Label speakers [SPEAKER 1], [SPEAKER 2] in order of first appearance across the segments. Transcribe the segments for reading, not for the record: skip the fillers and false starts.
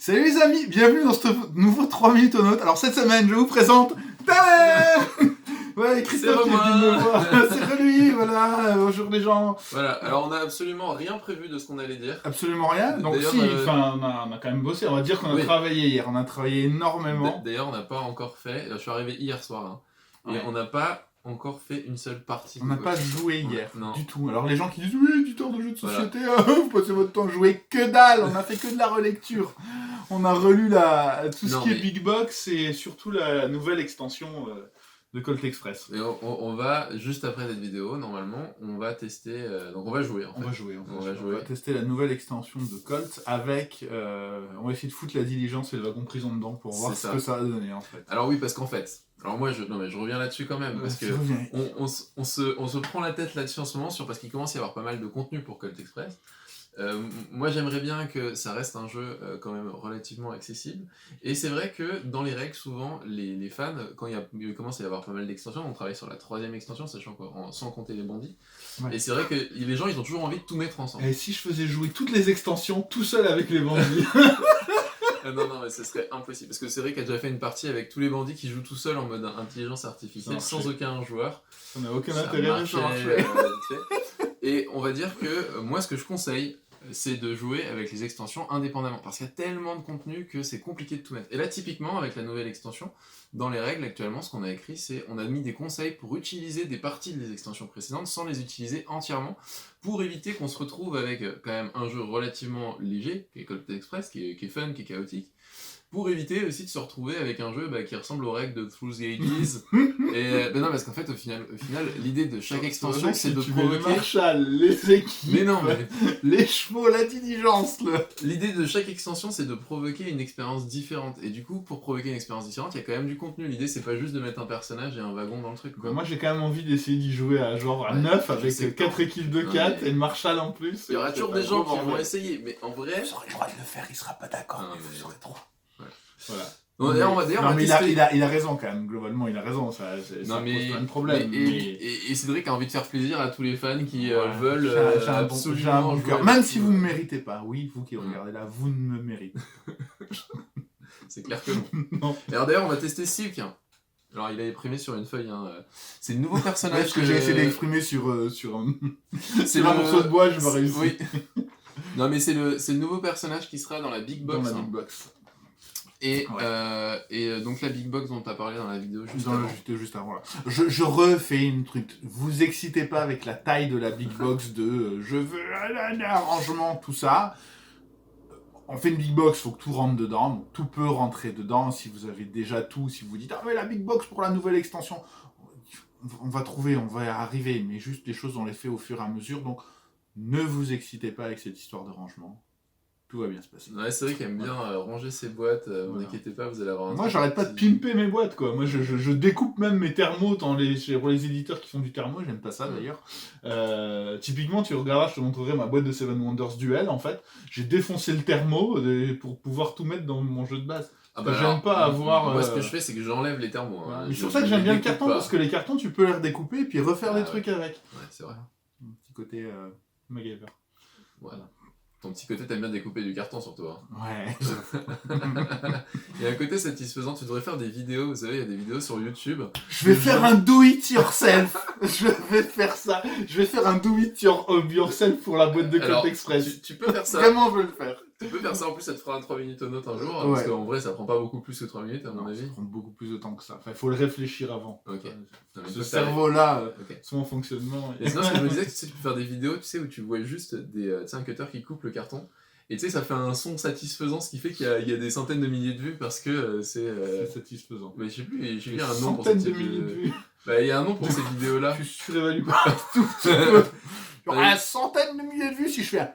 [SPEAKER 1] Salut les amis, bienvenue dans ce nouveau 3 minutes au note. Alors cette semaine, je vous présente... Tadam ouais, Christophe qui est venu me voir. C'est lui, voilà. Bonjour les gens.
[SPEAKER 2] Voilà, alors on a absolument rien prévu de ce qu'on allait dire.
[SPEAKER 1] Absolument rien. Donc si, on a quand même bossé. On va dire qu'on a travaillé hier. On a travaillé énormément.
[SPEAKER 2] D'ailleurs, on n'a pas encore fait... Je suis arrivé hier soir. Hein,
[SPEAKER 1] ouais.
[SPEAKER 2] Et on n'a pas encore fait une seule partie.
[SPEAKER 1] On n'a pas joué hier,
[SPEAKER 2] non.
[SPEAKER 1] du tout. Alors les gens qui disent oui, éditeur de jeux de société, vous passez votre temps à jouer, que dalle. On a fait que de la relecture. On a relu tout ce qui est Big Box et surtout la nouvelle extension de Colt Express.
[SPEAKER 2] Et on va, juste après cette vidéo, normalement, on va tester... donc on va jouer en fait.
[SPEAKER 1] On va tester la nouvelle extension de Colt avec... on va essayer de foutre la diligence et le wagon prison dedans pour voir ce que ça va donner en fait.
[SPEAKER 2] Alors oui, parce qu'en fait... Alors moi, je reviens là-dessus quand même, parce que on se prend la tête là-dessus en ce moment, parce qu'il commence à y avoir pas mal de contenu pour Colt Express. Moi j'aimerais bien que ça reste un jeu quand même relativement accessible, et c'est vrai que dans les règles, souvent les fans, quand il commence à y avoir pas mal d'extensions, on travaille sur la 3e extension, sachant sans compter les bandits, et c'est vrai que les gens ils ont toujours envie de tout mettre ensemble.
[SPEAKER 1] Et si je faisais jouer toutes les extensions tout seul avec les bandits
[SPEAKER 2] non, mais ce serait impossible, parce que c'est vrai qu'elle a déjà fait une partie avec tous les bandits qui jouent tout seuls en mode intelligence artificielle, sans aucun joueur.
[SPEAKER 1] Ça n'a aucun intérêt, ça marchait.
[SPEAKER 2] Et on va dire que moi, ce que je conseille, c'est de jouer avec les extensions indépendamment, parce qu'il y a tellement de contenu que c'est compliqué de tout mettre. Et là, typiquement, avec la nouvelle extension, dans les règles actuellement, ce qu'on a écrit, c'est on a mis des conseils pour utiliser des parties des extensions précédentes sans les utiliser entièrement, pour éviter qu'on se retrouve avec quand même un jeu relativement léger, qui est Colt Express, qui est fun, qui est chaotique, pour éviter aussi de se retrouver avec un jeu qui ressemble aux règles de Through the Ages. Et non, parce qu'en fait, au final l'idée de chaque extension, c'est de provoquer...
[SPEAKER 1] Marshall, les équipes,
[SPEAKER 2] mais non, mais...
[SPEAKER 1] les chevaux, la diligence,
[SPEAKER 2] L'idée de chaque extension, c'est de provoquer une expérience différente. Et du coup, pour provoquer une expérience différente, il y a quand même du contenu. L'idée, c'est pas juste de mettre un personnage et un wagon dans le truc, quoi.
[SPEAKER 1] Moi, j'ai quand même envie d'essayer d'y jouer à 9 avec 4 équipes de 4 et le Marshall en plus.
[SPEAKER 2] Il y aura toujours des gens qui vont essayer, mais en vrai...
[SPEAKER 1] Vous aurez le droit de le faire, il sera pas d'accord, mais vous aurez le droit. Voilà.
[SPEAKER 2] Bon, d'ailleurs, on va
[SPEAKER 1] tester... il a raison quand même, globalement, il a raison, ça pose plein de problèmes.
[SPEAKER 2] Et Cédric a envie de faire plaisir à tous les fans qui veulent
[SPEAKER 1] j'ai un bon cœur. Même si vous ne me méritez pas, oui, vous qui regardez là, vous ne me méritez.
[SPEAKER 2] C'est clair que non. Et alors d'ailleurs, on va tester Silk. Alors, il a exprimé sur une feuille. C'est le nouveau personnage
[SPEAKER 1] que j'ai essayé d'exprimer sur c'est un morceau de bois, je vais réussir.
[SPEAKER 2] Oui. Non, mais c'est le nouveau personnage qui sera dans la Big Box.
[SPEAKER 1] Dans la Big Box.
[SPEAKER 2] Et donc la Big Box dont tu as parlé dans la vidéo
[SPEAKER 1] juste avant. Là. Je refais une truc. Vous excitez pas avec la taille de la Big Box de je veux un arrangement, tout ça. On fait une Big Box, faut que tout rentre dedans. Donc, tout peut rentrer dedans si vous avez déjà tout. Si vous dites ah mais la Big Box pour la nouvelle extension, on va trouver, on va y arriver. Mais juste les choses on les fait au fur et à mesure. Donc ne vous excitez pas avec cette histoire de rangement. Tout va bien se passer.
[SPEAKER 2] Ouais, c'est vrai qu'il aime bien ranger ses boîtes, vous inquiétez pas, vous allez avoir un...
[SPEAKER 1] Moi, j'arrête pas de pimper mes boîtes, quoi. Moi, je découpe même mes thermos pour les éditeurs qui font du thermo, j'aime pas ça, d'ailleurs. Typiquement, tu regarderas, je te montrerai ma boîte de Seven Wonders Duel, en fait. J'ai défoncé le thermo pour pouvoir tout mettre dans mon jeu de base. J'aime pas avoir...
[SPEAKER 2] Moi, ce que je fais, c'est que j'enlève les thermos.
[SPEAKER 1] C'est pour ça que j'aime bien le carton, parce que les cartons, tu peux les redécouper et puis refaire des trucs avec.
[SPEAKER 2] Ouais, c'est vrai.
[SPEAKER 1] Un petit côté MacGyver.
[SPEAKER 2] Voilà. Ton petit côté, t'aimes bien découper du carton surtout.
[SPEAKER 1] Ouais.
[SPEAKER 2] Il y a un côté satisfaisant, tu devrais faire des vidéos, vous savez, il y a des vidéos sur YouTube.
[SPEAKER 1] Je vais faire un do it yourself. Je vais faire ça. Je vais faire un do it yourself pour la boîte de Colt Express.
[SPEAKER 2] Tu peux faire ça.
[SPEAKER 1] Vraiment, je veux le faire.
[SPEAKER 2] Tu peux faire ça, en plus ça te fera un 3 minutes au note un jour, parce qu'en vrai ça prend pas beaucoup plus que 3 minutes à mon avis.
[SPEAKER 1] Ça prend beaucoup plus de temps que ça. Enfin, il faut le réfléchir avant.
[SPEAKER 2] Ok.
[SPEAKER 1] Ce cerveau-là, son fonctionnement.
[SPEAKER 2] Et sinon, je me disais que tu peux faire des vidéos, où tu vois juste un cutter qui coupe le carton. Et tu sais, ça fait un son satisfaisant, ce qui fait qu'il y a des centaines de milliers de vues parce que c'est
[SPEAKER 1] satisfaisant.
[SPEAKER 2] Mais je sais plus, j'ai vu un nom pour cette
[SPEAKER 1] centaines de milliers de vues.
[SPEAKER 2] Il y a un nom pour ces vidéos-là.
[SPEAKER 1] Tu surévalues pas tout. Une centaine de milliers de vues si je fais un...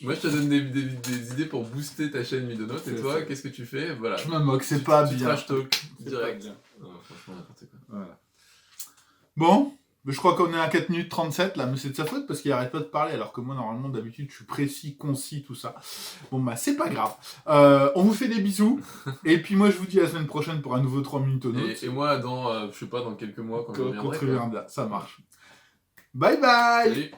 [SPEAKER 2] Moi, je te donne des idées pour booster ta chaîne Midonote, et toi, qu'est-ce que tu fais? Voilà.
[SPEAKER 1] Je me moque, c'est pas bien.
[SPEAKER 2] Trash talk, direct. Non, franchement, n'importe quoi.
[SPEAKER 1] Voilà. Bon, je crois qu'on est à 4 minutes 37 là, mais c'est de sa faute parce qu'il arrête pas de parler, alors que moi, normalement, d'habitude, je suis précis, concis, tout ça. Bon, bah, c'est pas grave. On vous fait des bisous, et puis moi, je vous dis à la semaine prochaine pour un nouveau 3 minutes au note.
[SPEAKER 2] Et moi, je sais pas, dans quelques mois, quand je reviendrai.
[SPEAKER 1] Ça marche. Bye bye!
[SPEAKER 2] Salut.